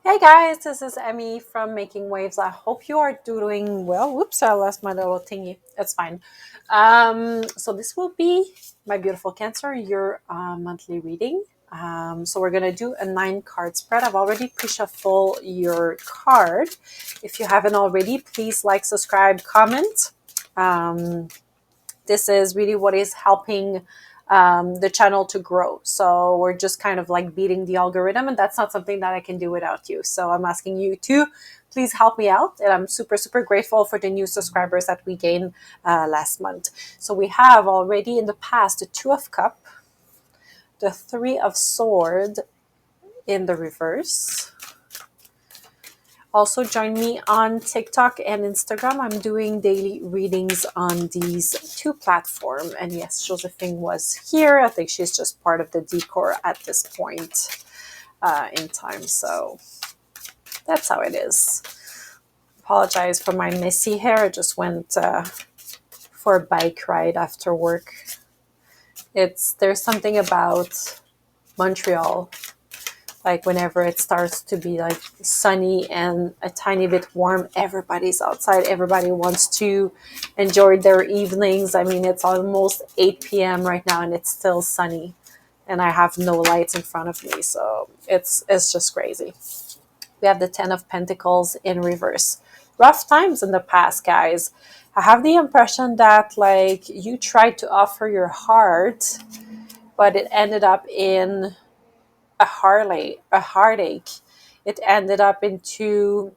Hey guys, this is Emmy from Making Waves. I hope you are doing well. Whoops, I lost my little thingy. It's fine. So this will be my beautiful Cancer, your monthly reading. So we're gonna do a 9 card spread. I've already pre-shuffled your card. If you haven't already, please like, subscribe, comment. Um, this is really what is helping the channel to grow. So we're just kind of like beating the algorithm, and that's not something that I can do without you. So I'm asking you to please help me out, and I'm super, super grateful for the new subscribers that we gained last month. So we have already in the past the Two of Cup, the Three of Sword in the reverse. Also, join me on TikTok and Instagram. I'm doing daily readings on these two platforms. And yes, Josephine was here. I think she's just part of the decor at this point in time. So that's how it is. Apologize for my messy hair. I just went for a bike ride after work. There's something about Montreal, like whenever it starts to be like sunny and a tiny bit warm, everybody's outside. Everybody wants to enjoy their evenings. I mean, it's almost 8 p.m. right now and it's still sunny, and I have no lights in front of me, so it's just crazy. We have the Ten of Pentacles in reverse. Rough times in the past, guys. I have the impression that like you tried to offer your heart, but it ended up in a heartache. It ended up into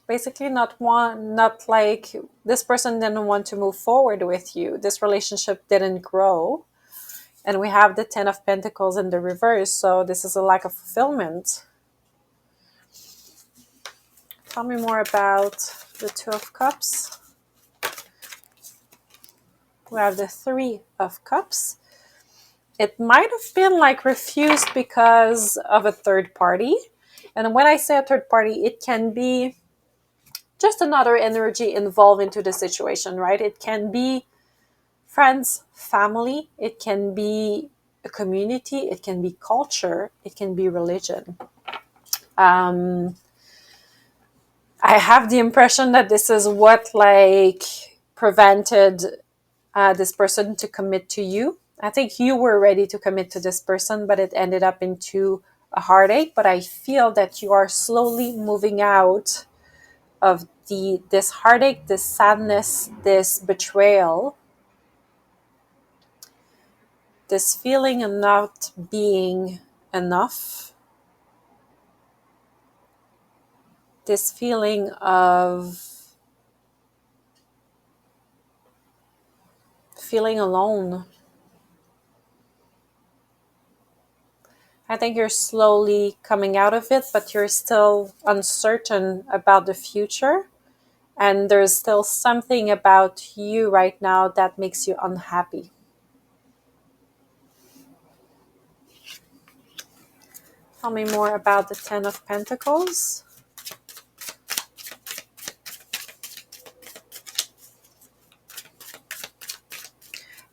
basically not like this person didn't want to move forward with you. This relationship didn't grow. And we have the Ten of Pentacles in the reverse, so this is a lack of fulfillment. Tell me more about the Two of Cups. We have the Three of Cups. It might have been like refused because of a third party. And when I say a third party, it can be just another energy involved into the situation, right? It can be friends, family, it can be a community, it can be culture, it can be religion. Um, I have the impression that this is what like prevented this person to commit to you. I think you were ready to commit to this person, but it ended up into a heartache. But I feel that you are slowly moving out of this heartache, this sadness, this betrayal, this feeling of not being enough, this feeling of feeling alone. I think you're slowly coming out of it, but you're still uncertain about the future. And there's still something about you right now that makes you unhappy. Tell me more about the Ten of Pentacles.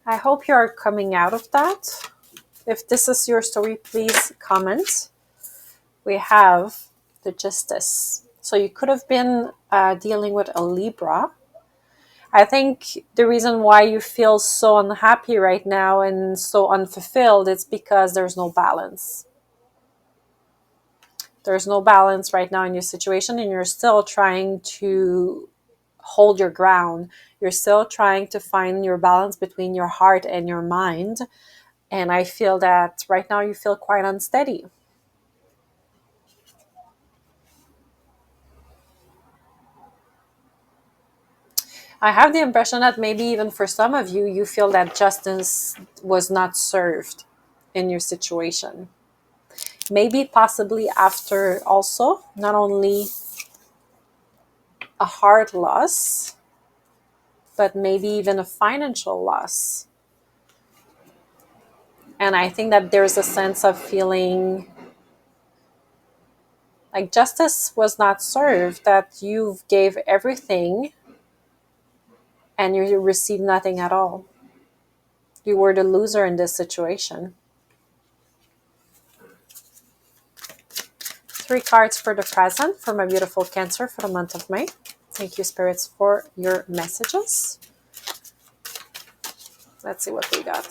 I hope you are coming out of that. If this is your story, please comment. We have the Justice. So you could have been dealing with a Libra. I think the reason why you feel so unhappy right now and so unfulfilled is because there's no balance. There's no balance right now in your situation, and you're still trying to hold your ground. You're still trying to find your balance between your heart and your mind. And I feel that right now you feel quite unsteady. I have the impression that maybe even for some of you, you feel that justice was not served in your situation. Maybe possibly after also not only a heart loss, but maybe even a financial loss. And I think that there's a sense of feeling like justice was not served, that you gave everything and you received nothing at all. You were the loser in this situation. 3 cards for the present for my beautiful Cancer for the month of May. Thank you, spirits, for your messages. Let's see what we got.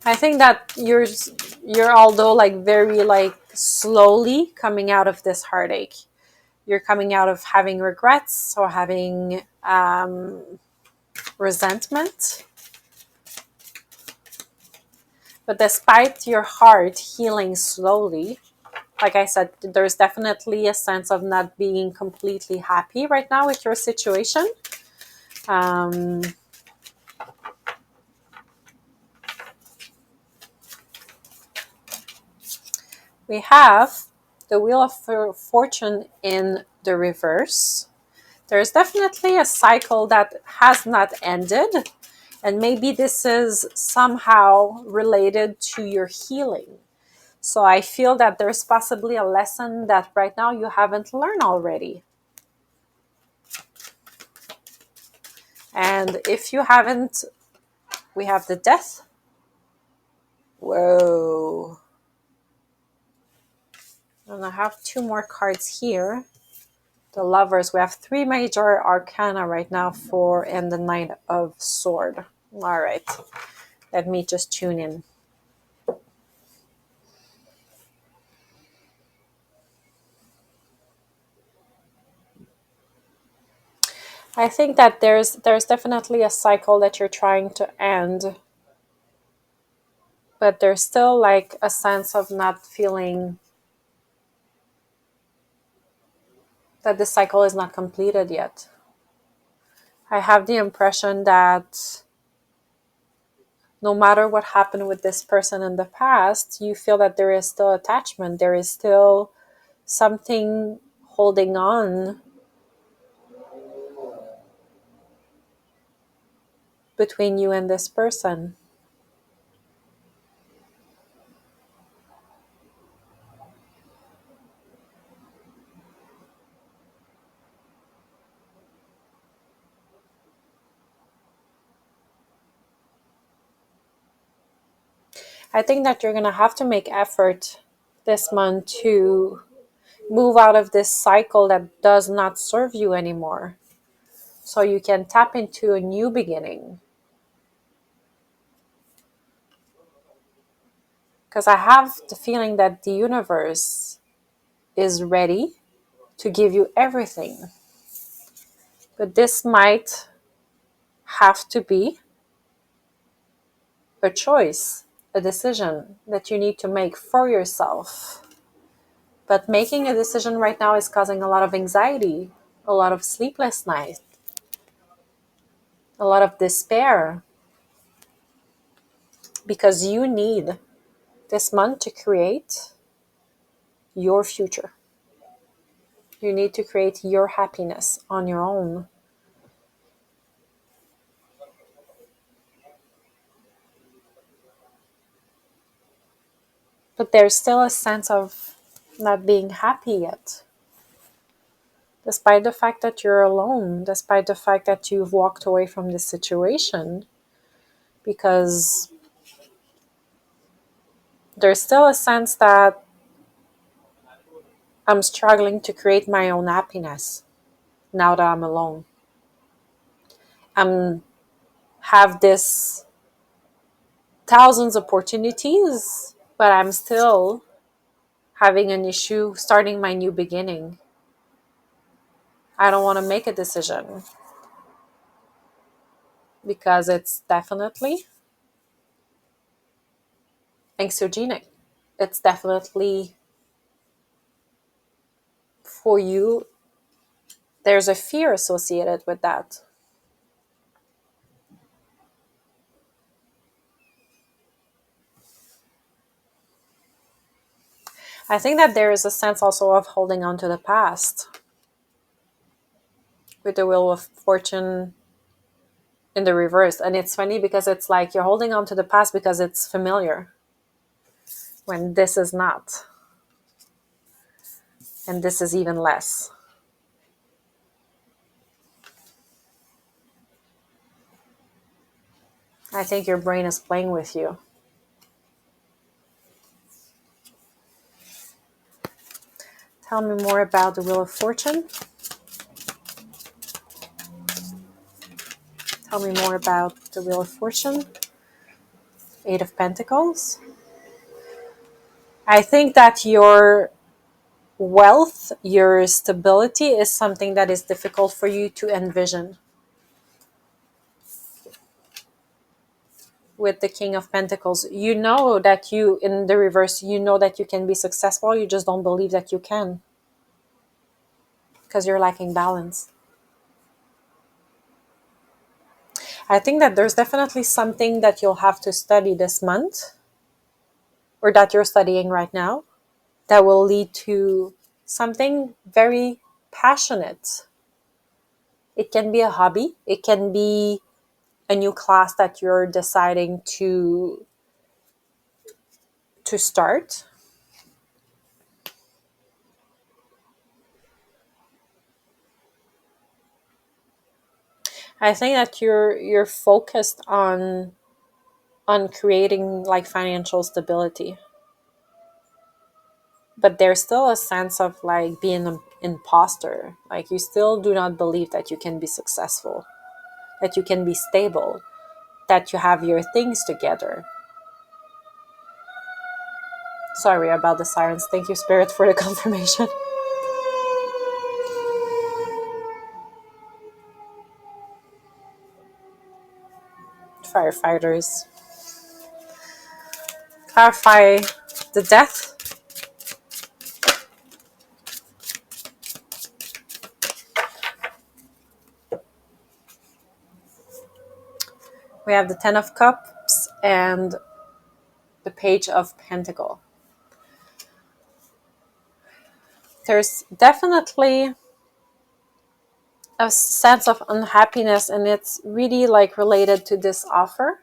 I think that you're although like very like slowly coming out of this heartache. You're coming out of having regrets or having resentment. But despite your heart healing slowly, like I said, there's definitely a sense of not being completely happy right now with your situation. We have the Wheel of Fortune in the reverse. There's definitely a cycle that has not ended, and maybe this is somehow related to your healing. So I feel that there's possibly a lesson that right now you haven't learned already. And if you haven't, we have the Death. Whoa. And I have 2 more cards here. The Lovers. We have 3 major arcana right now and the Knight of Sword. All right. Let me just tune in. I think that there's definitely a cycle that you're trying to end, but there's still like a sense of not feeling that the cycle is not completed yet. I have the impression that no matter what happened with this person in the past, you feel that there is still attachment. There is still something holding on between you and this person. I think that you're going to have to make effort this month to move out of this cycle that does not serve you anymore, so you can tap into a new beginning. Because I have the feeling that the universe is ready to give you everything. But this might have to be a choice, a decision that you need to make for yourself. But making a decision right now is causing a lot of anxiety, a lot of sleepless nights, a lot of despair, because you need this month to create your future. You need to create your happiness on your own. But there's still a sense of not being happy yet. Despite the fact that you're alone, despite the fact that you've walked away from this situation, because there's still a sense that I'm struggling to create my own happiness now that I'm alone. I'm have this thousands of opportunities, but I'm still having an issue starting my new beginning. I don't want to make a decision because it's definitely anxiogenic. It's definitely for you, there's a fear associated with that. I think that there is a sense also of holding on to the past with the Wheel of Fortune in the reverse. And it's funny because it's like you're holding on to the past because it's familiar, when this is not. And this is even less. I think your brain is playing with you. Tell me more about the Wheel of Fortune. Tell me more about the Wheel of Fortune. Eight of Pentacles. I think that your wealth, your stability is something that is difficult for you to envision. With the King of Pentacles, you know that you, in the reverse, you know that you can be successful. You just don't believe that you can because you're lacking balance. I think that there's definitely something that you'll have to study this month, or that you're studying right now, that will lead to something very passionate. It can be a hobby. It can be a new class that you're deciding to start. I think that you're focused on creating like financial stability, but there's still a sense of like being an imposter. Like you still do not believe that you can be successful, that you can be stable, that you have your things together. Sorry about the sirens. Thank you, Spirit, for the confirmation. Firefighters. Clarify the death. We have the Ten of Cups and the Page of Pentacle. There's definitely a sense of unhappiness, and it's really like related to this offer.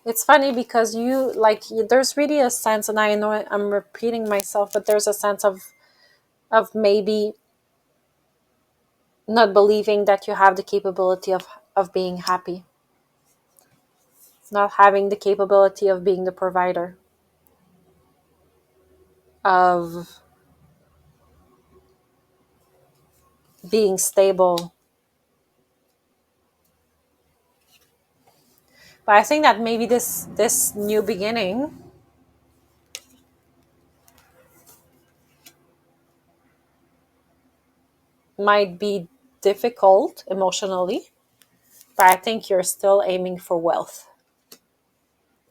It's funny because you like there's really a sense, and I know I'm repeating myself, but there's a sense of maybe not believing that you have the capability of being happy, not having the capability of being the provider, of being stable. But I think that maybe this new beginning might be difficult emotionally, but I think you're still aiming for wealth.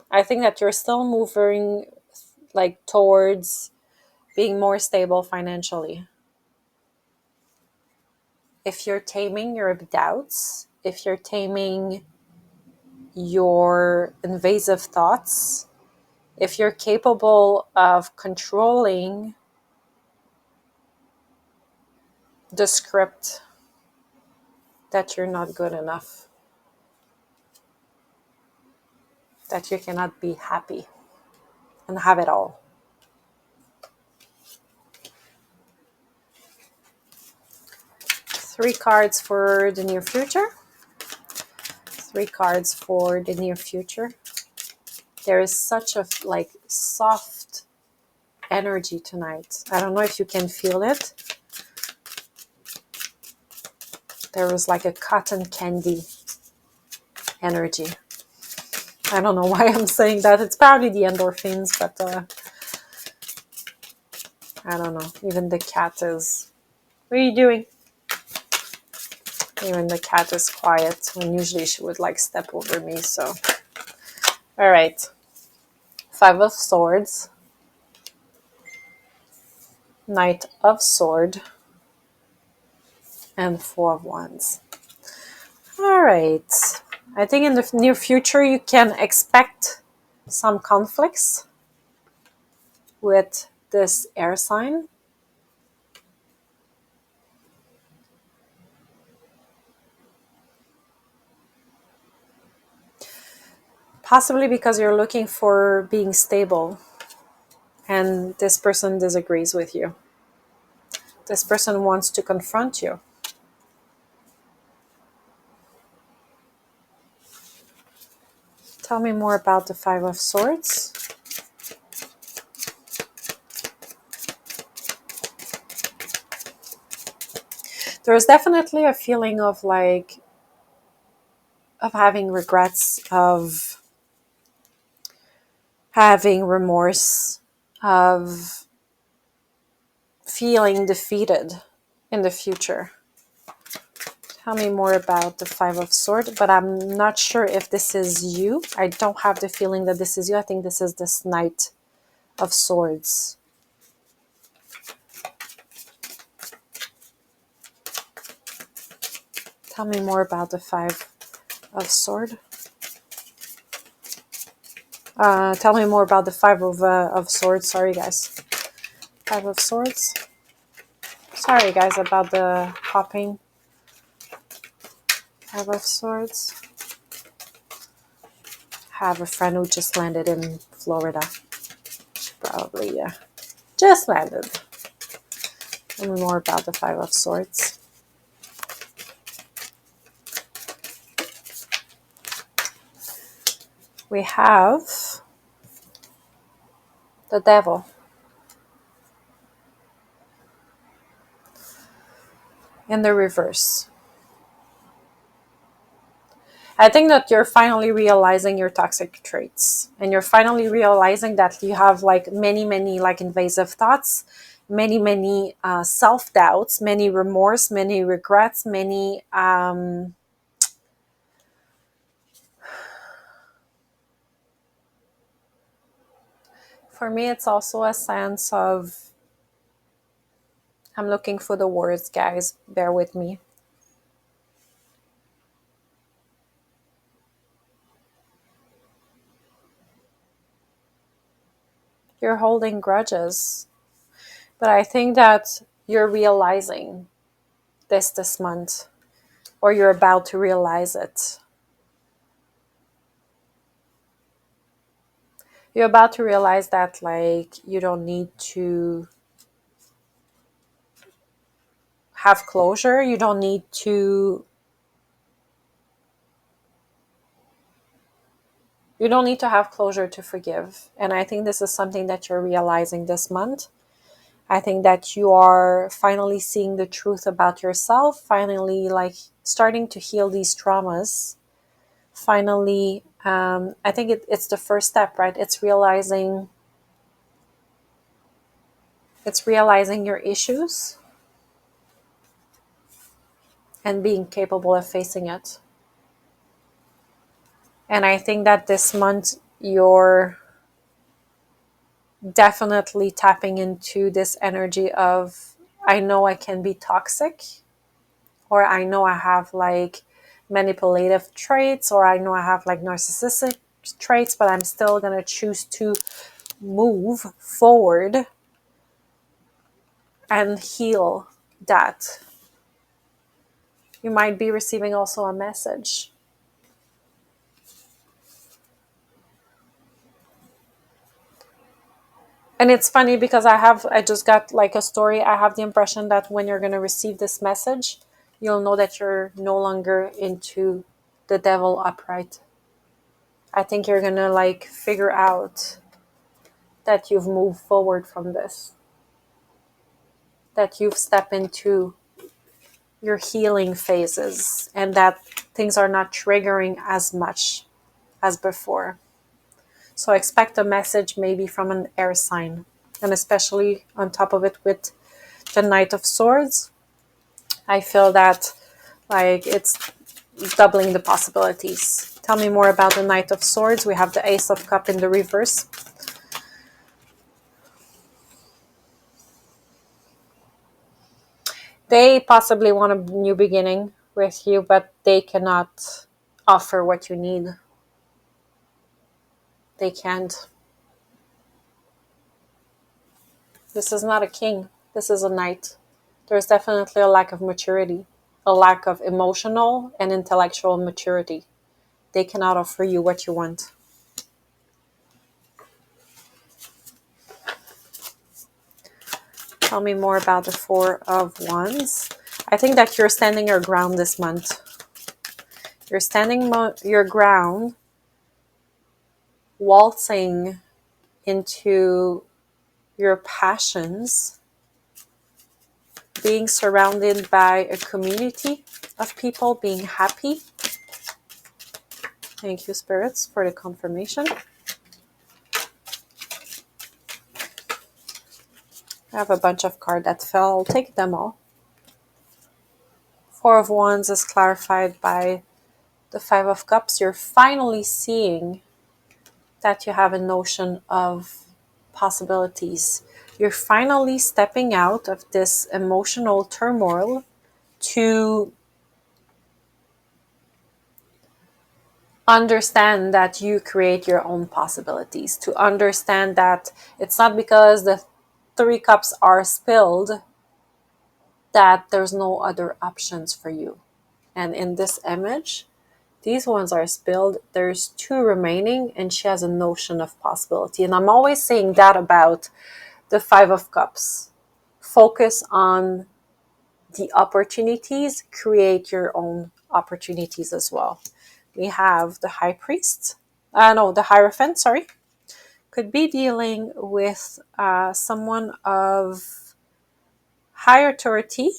I think that you're still moving like towards being more stable financially. If you're taming your doubts, if you're taming your invasive thoughts, if you're capable of controlling the script that you're not good enough, that you cannot be happy and have it all. Three cards for the near future. Three cards for the near future. There is such a like soft energy tonight. I don't know if you can feel it. There was like a cotton candy energy. I don't know why I'm saying that. It's probably the endorphins, but I don't know. Even the cat is... What are you doing? Even the cat is quiet when usually she would like step over me, so... All right. Five of Swords. Knight of Sword. And Four of Wands. All right. I think in the near future you can expect some conflicts with this air sign. Possibly because you're looking for being stable and this person disagrees with you. This person wants to confront you. Tell me more about the Five of Swords. There's definitely a feeling of like, of having regrets, of having remorse, of feeling defeated in the future. Tell me more about the Five of Swords, but I'm not sure if this is you. I don't have the feeling that this is you. I think this is this Knight of Swords. Tell me more about the Five of Swords. Tell me more about the Five of Swords. Sorry, guys. Five of Swords. Sorry, guys, about the popping. Five of Swords. Have a friend who just landed in Florida. Probably, yeah. Just landed. Tell me more about the Five of Swords. We have the Devil in the reverse. I think that you're finally realizing your toxic traits, and you're finally realizing that you have like many like invasive thoughts, many self-doubts, many remorse, many regrets, many for me it's also a sense of, I'm looking for the words, guys, bear with me. You're holding grudges, but I think that you're realizing this month, or you're about to realize it. You're about to realize that like you don't need to have closure. You don't need to have closure to forgive. And I think this is something that you're realizing this month. I think that you are finally seeing the truth about yourself, finally like starting to heal these traumas. Finally, I think it's the first step, right? It's realizing your issues and being capable of facing it. And I think that this month you're definitely tapping into this energy of, I know I can be toxic, or I know I have like manipulative traits, or I know I have like narcissistic traits, but I'm still going to choose to move forward and heal that. You might be receiving also a message. And it's funny because I just got like a story. I have the impression that when you're going to receive this message, you'll know that you're no longer into the devil upright. I think you're going to like figure out that you've moved forward from this, that you've stepped into your healing phases, and that things are not triggering as much as before. So expect a message maybe from an air sign, and especially on top of it with the Knight of Swords. I feel that like it's doubling the possibilities. Tell me more about the Knight of Swords. We have the Ace of Cups in the reverse. They possibly want a new beginning with you, but they cannot offer what you need. They can't. This is not a king. This is a knight. There's definitely a lack of maturity, a lack of emotional and intellectual maturity. They cannot offer you what you want. Tell me more about the Four of Wands. I think that you're standing your ground this month. You're standing your ground, waltzing into your passions, being surrounded by a community of people, being happy. Thank you, spirits, for the confirmation. I have a bunch of cards that fell. I'll take them all. Four of Wands is clarified by the Five of Cups. You're finally seeing that you have a notion of possibilities. You're finally stepping out of this emotional turmoil to understand that you create your own possibilities, to understand that it's not because the three cups are spilled that there's no other options for you. And in this image, these ones are spilled. There's two remaining, and she has a notion of possibility. And I'm always saying that about the Five of Cups. Focus on the opportunities, create your own opportunities as well. We have the High Priest. The Hierophant, sorry. Could be dealing with someone of higher authority,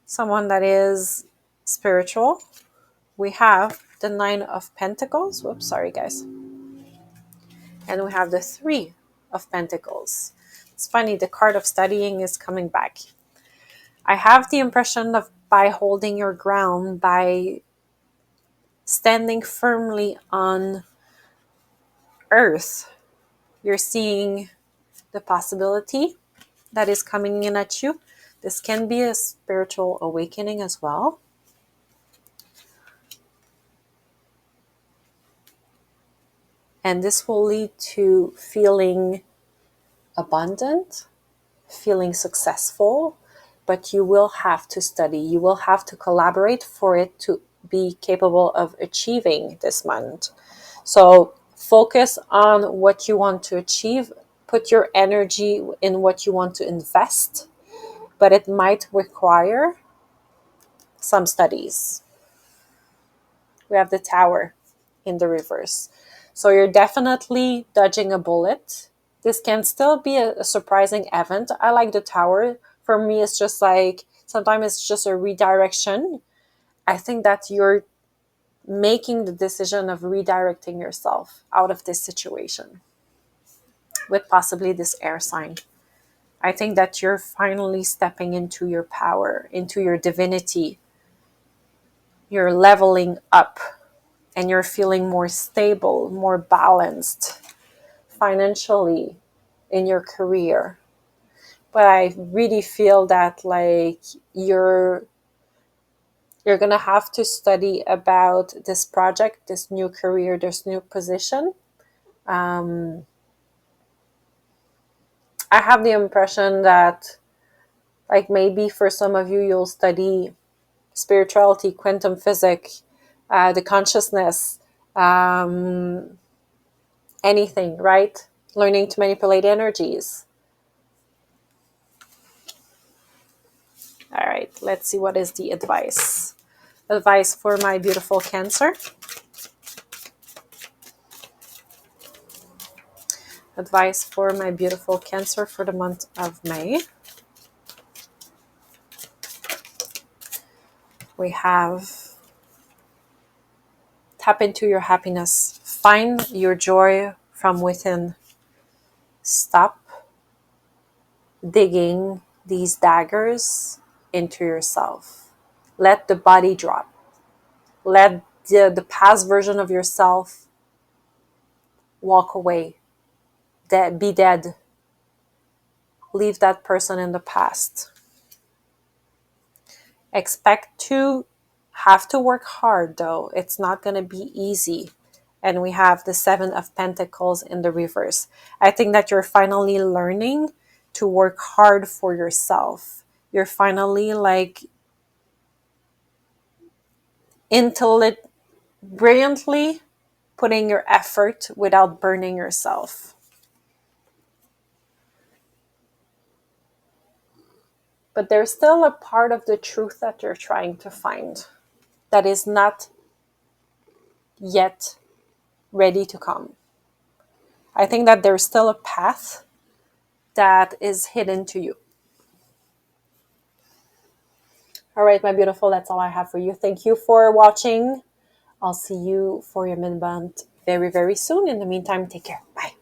someone that is spiritual. We have the Nine of Pentacles. Whoops, sorry guys. And we have the Three of Pentacles. It's funny, the card of studying is coming back. I have the impression of by holding your ground, by standing firmly on earth, you're seeing the possibility that is coming in at you. This can be a spiritual awakening as well. And this will lead to feeling abundant, feeling successful, but you will have to study. You will have to collaborate for it to be capable of achieving this month. So focus on what you want to achieve. Put your energy in what you want to invest, but it might require some studies. We have the Tower in the reverse. So you're definitely dodging a bullet. This can still be a surprising event. I like the Tower. For me, it's just like, sometimes it's just a redirection. I think that you're making the decision of redirecting yourself out of this situation with possibly this air sign. I think that you're finally stepping into your power, into your divinity. You're leveling up and you're feeling more stable, more balanced financially in your career. But I really feel that like you're going to have to study about this project, this new career, this new position. I have the impression that like maybe for some of you, you'll study spirituality, quantum physics, the consciousness, anything, right? Learning to manipulate energies. All right, let's see what is the advice. Advice for my beautiful Cancer. Advice for my beautiful Cancer for the month of May. We have tap into your happiness. Find your joy from within. Stop digging these daggers into yourself. Let the body drop. Let the past version of yourself walk away. Be dead. Leave that person in the past. Expect to have to work hard though. It's not going to be easy. And we have the Seven of Pentacles in the reverse. I think that you're finally learning to work hard for yourself. You're finally like brilliantly putting your effort without burning yourself. But there's still a part of the truth that you're trying to find that is not yet ready to come. I think that there's still a path that is hidden to you. All right, my beautiful, that's all I have for you. Thank you for watching. I'll see you for your mid month very, very soon. In the meantime, take care. Bye.